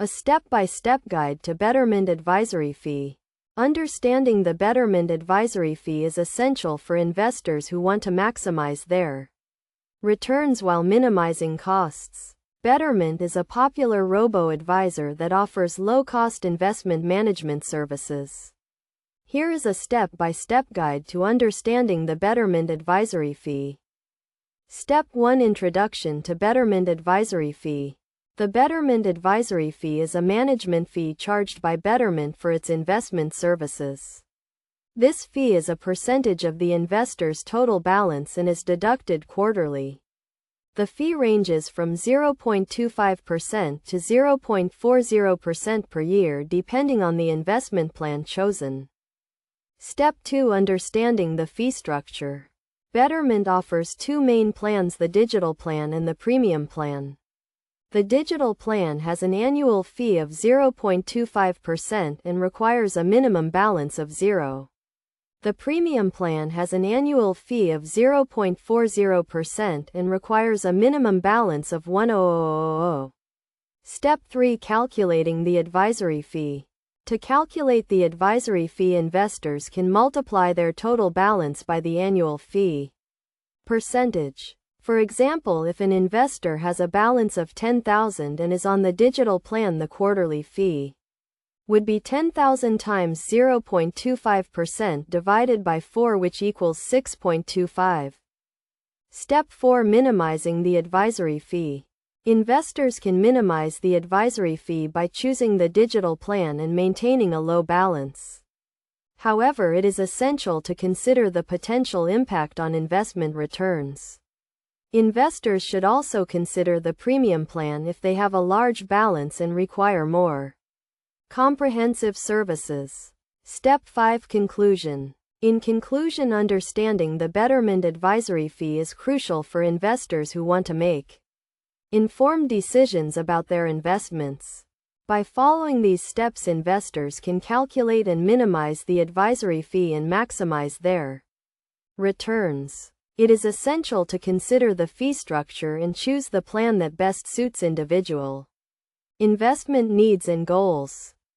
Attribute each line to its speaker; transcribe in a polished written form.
Speaker 1: A step-by-step guide to Betterment advisory fee. Understanding the Betterment advisory fee is essential for investors who want to maximize their returns while minimizing costs. Betterment is a popular robo-advisor that offers low-cost investment management services. Here is a step-by-step guide to understanding the Betterment advisory fee. Step 1: Introduction to Betterment advisory fee. The Betterment advisory fee is a management fee charged by Betterment for its investment services. This fee is a percentage of the investor's total balance and is deducted quarterly. The fee ranges from 0.25% to 0.40% per year depending on the investment plan chosen. Step 2: Understanding the fee structure. Betterment offers two main plans: the digital plan and the premium plan. The digital plan has an annual fee of 0.25% and requires a minimum balance of 0. The premium plan has an annual fee of 0.40% and requires a minimum balance of 1,000. Step 3: Calculating the advisory fee. To calculate the advisory fee, investors can multiply their total balance by the annual fee percentage. For example, if an investor has a balance of $10,000 and is on the digital plan, the quarterly fee would be 10,000 times 0.25% divided by 4, which equals 6.25. Step 4: Minimizing the advisory fee. Investors can minimize the advisory fee by choosing the digital plan and maintaining a low balance. However, it is essential to consider the potential impact on investment returns. Investors should also consider the premium plan if they have a large balance and require more comprehensive services. Step 5: Conclusion. In conclusion, understanding the Betterment advisory fee is crucial for investors who want to make informed decisions about their investments. By following these steps, investors can calculate and minimize the advisory fee and maximize their returns. It is essential to consider the fee structure and choose the plan that best suits individual investment needs and goals.